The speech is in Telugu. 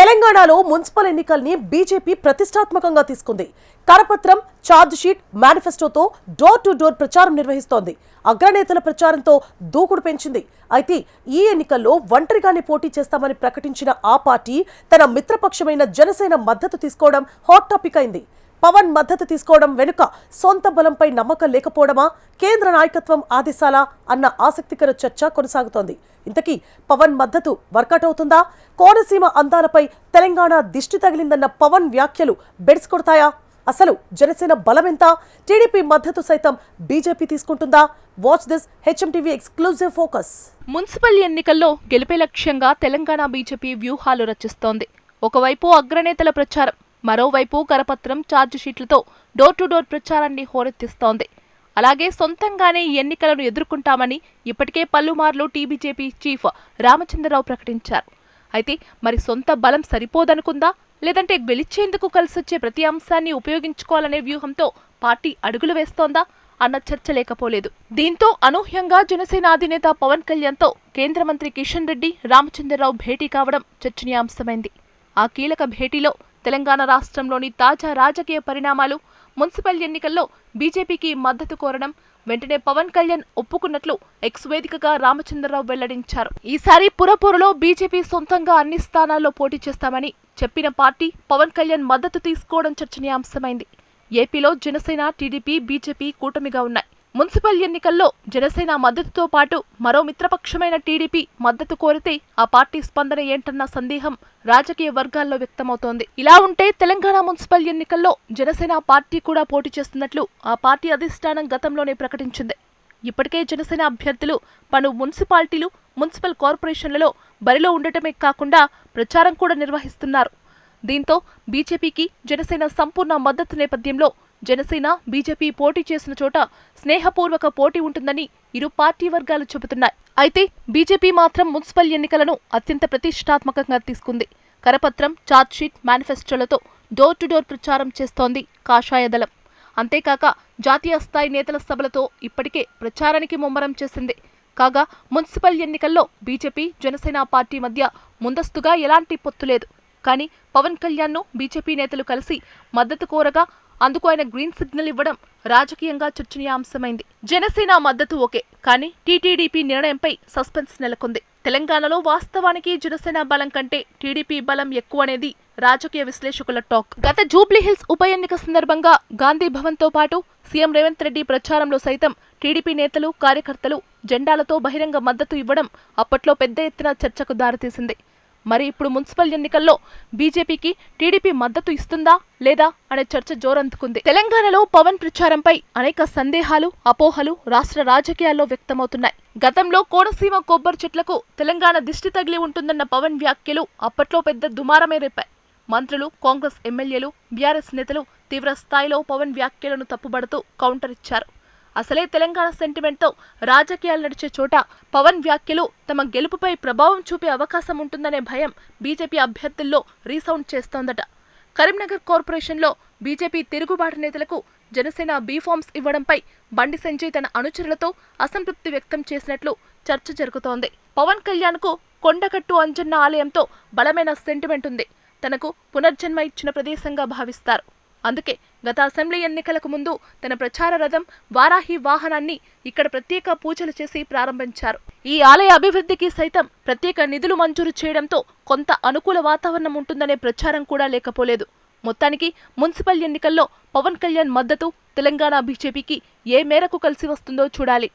తెలంగాణలో మున్సిపల్ ఎన్నికల్ని బీజేపీ ప్రతిష్టాత్మకంగా తీసుకుంది. కరపత్రం, ఛార్జ్ షీట్, మేనిఫెస్టోతో డోర్ టు డోర్ ప్రచారం నిర్వహిస్తోంది. అగ్రనేతల ప్రచారంతో దూకుడు పెంచింది. అయితే ఈ ఎన్నికల్లో ఒంటరిగానే పోటీ చేస్తామని ప్రకటించిన ఆ పార్టీ తన మిత్రపక్షమైన జనసేన మద్దతు తీసుకోవడం హాట్ టాపిక్ అయింది. పవన్ మద్దతు తీసుకోవడం వెనుక సొంత బలంపై నమ్మకం లేకపోవడమా, కేంద్ర నాయకత్వం ఆదేశాలా అన్న ఆసక్తికర చర్చ కొనసాగుతోంది. ఇంతకీ పవన్ మద్దతు వర్కౌట్ అవుతుందా? కోనసీమ అందాలపై తెలంగాణ దిష్టి తగిలిందన్న పవన్ వ్యాఖ్యలు బెడిసి కొడతాయా? అసలు జనసేన బలమెంత? టీడీపీ మద్దతు సైతం బీజేపీ తీసుకుంటుందా? Watch this HMTV exclusive focus. Municipal ఎన్నికల్లో గెలిపే లక్ష్యంగా తెలంగాణ బీజేపీ వ్యూహాలు రచిస్తోంది. ఒకవైపు అగ్రనేతల ప్రచారం, మరోవైపు కరపత్రం, ఛార్జ్ షీట్లతో డోర్ టు డోర్ ప్రచారాన్ని హోరెత్తిస్తోంది. అలాగే సొంతంగానే ఈ ఎన్నికలను ఎదుర్కొంటామని ఇప్పటికే పలుమార్లు టీబీజేపీ చీఫ్ రామచంద్రరావు ప్రకటించారు. అయితే మరి సొంత బలం సరిపోదనుకుందా, లేదంటే గెలిచేందుకు కలిసొచ్చే ప్రతి అంశాన్ని ఉపయోగించుకోవాలనే వ్యూహంతో పార్టీ అడుగులు వేస్తోందా అన్న చర్చ లేకపోలేదు. దీంతో అనూహ్యంగా జనసేన అధినేత పవన్ కళ్యాణ్తో కేంద్ర మంత్రి కిషన్ రెడ్డి, రామచంద్రరావు భేటీ కావడం చర్చనీయాంశమైంది. ఆ కీలక భేటీలో తెలంగాణ రాష్ట్రంలోని తాజా రాజకీయ పరిణామాలు, మున్సిపల్ ఎన్నికల్లో బీజేపీకి మద్దతు కోరడం, వెంటనే పవన్ కళ్యాణ్ ఒప్పుకున్నట్లు ఎక్స్ వేదికగా రామచంద్రరావు వెల్లడించారు. ఈసారి పురపోరులో బీజేపీ సొంతంగా అన్ని స్థానాల్లో పోటీ చేస్తామని చెప్పిన పార్టీ పవన్ కళ్యాణ్ మద్దతు తీసుకోవడం చర్చనీయాంశమైంది. ఏపీలో జనసేన, టీడీపీ, బీజేపీ కూటమిగా ఉన్నాయి. మున్సిపల్ ఎన్నికల్లో జనసేన మద్దతుతో పాటు మరో మిత్రపక్షమైన టీడీపీ మద్దతు కోరితే ఆ పార్టీ స్పందన ఏంటన్న సందేహం రాజకీయ వర్గాల్లో వ్యక్తమవుతోంది. ఇలా ఉంటే తెలంగాణ మున్సిపల్ ఎన్నికల్లో జనసేన పార్టీ కూడా పోటీ చేస్తున్నట్లు ఆ పార్టీ అధిష్టానం గతంలోనే ప్రకటించింది. ఇప్పటికే జనసేన అభ్యర్థులు పలు మున్సిపాలిటీలు, మున్సిపల్ కార్పొరేషన్లలో బరిలో ఉండటమే కాకుండా ప్రచారం కూడా నిర్వహిస్తున్నారు. దీంతో బీజేపీకి జనసేన సంపూర్ణ మద్దతు నేపథ్యంలో జనసేన, బీజేపీ పోటీ చేసిన చోట స్నేహపూర్వక పోటీ ఉంటుందని ఇరు పార్టీ వర్గాలు చెబుతున్నాయి. అయితే బీజేపీ మాత్రం మున్సిపల్ ఎన్నికలను అత్యంత ప్రతిష్టాత్మకంగా తీసుకుంది. కరపత్రం, ఛార్జ్ షీట్, మేనిఫెస్టోలతో డోర్ టు డోర్ ప్రచారం చేస్తోంది కాషాయ దళం. అంతేకాక జాతీయ స్థాయి నేతల సభలతో ఇప్పటికే ప్రచారానికి ముమ్మరం చేసింది. కాగా మున్సిపల్ ఎన్నికల్లో బీజేపీ, జనసేన పార్టీ మధ్య ముందస్తుగా ఎలాంటి పొత్తు లేదు. కానీ పవన్ కళ్యాణ్ను బీజేపీ నేతలు కలిసి మద్దతు కోరగా అందుకు ఆయన గ్రీన్ సిగ్నల్ ఇవ్వడం రాజకీయంగా చర్చనీయాంశమైంది. జనసేన మద్దతు ఓకే, కానీ టీటీడీపీ నిర్ణయంపై సస్పెన్స్ నెలకొంది. తెలంగాణలో వాస్తవానికి జనసేన బలం కంటే టీడీపీ బలం ఎక్కువనేది రాజకీయ విశ్లేషకుల టాక్. గత జూబ్లీహిల్స్ ఉప ఎన్నిక సందర్భంగా గాంధీ భవన్తో పాటు సీఎం రేవంత్ రెడ్డి ప్రచారంలో సైతం టీడీపీ నేతలు, కార్యకర్తలు జెండాలతో బహిరంగ మద్దతు ఇవ్వడం అప్పట్లో పెద్ద ఎత్తున చర్చకు దారితీసింది. మరి ఇప్పుడు మున్సిపల్ ఎన్నికల్లో బీజేపీకి టీడీపీ మద్దతు ఇస్తుందా లేదా అనే చర్చ జోరందుకుంది. తెలంగాణలో పవన్ ప్రచారంపై అనేక సందేహాలు, అపోహలు రాష్ట్ర రాజకీయాల్లో వ్యక్తమవుతున్నాయి. గతంలో కోనసీమ కొబ్బరి చెట్లకు తెలంగాణ దిష్టి తగిలి ఉంటుందన్న పవన్ వ్యాఖ్యలు అప్పట్లో పెద్ద దుమారమే రేపాయి. మంత్రులు, కాంగ్రెస్ ఎమ్మెల్యేలు, బీఆర్ఎస్ నేతలు తీవ్ర స్థాయిలో పవన్ వ్యాఖ్యలను తప్పుబడుతూ కౌంటర్ ఇచ్చారు. అసలే తెలంగాణ సెంటిమెంట్తో రాజకీయాలు నడిచే చోట పవన్ వ్యాఖ్యలు తమ గెలుపుపై ప్రభావం చూపే అవకాశం ఉంటుందనే భయం బీజేపీ అభ్యర్థుల్లో రీసౌండ్ చేస్తోందట. కరీంనగర్ కార్పొరేషన్లో బీజేపీ తిరుగుబాటు నేతలకు జనసేన బీఫామ్స్ ఇవ్వడంపై బండి సంజయ్ తన అనుచరులతో అసంతృప్తి వ్యక్తం చేసినట్లు చర్చ జరుగుతోంది. పవన్ కళ్యాణ్కు కొండగట్టు అంజన్న ఆలయంతో బలమైన సెంటిమెంట్ ఉంది. తనకు పునర్జన్మ ఇచ్చిన ప్రదేశంగా భావిస్తారు. అందుకే గత అసెంబ్లీ ఎన్నికలకు ముందు తన ప్రచార రథం వారాహి వాహనాన్ని ఇక్కడ ప్రత్యేక పూజలు చేసి ప్రారంభించారు. ఈ ఆలయ అభివృద్ధికి సైతం ప్రత్యేక నిధులు మంజూరు చేయడంతో కొంత అనుకూల వాతావరణం ఉంటుందనే ప్రచారం కూడా లేకపోలేదు. మొత్తానికి మున్సిపల్ ఎన్నికల్లో పవన్ కళ్యాణ్ మద్దతు తెలంగాణ బీజేపీకి ఏ మేరకు కలిసి వస్తుందో చూడాలి.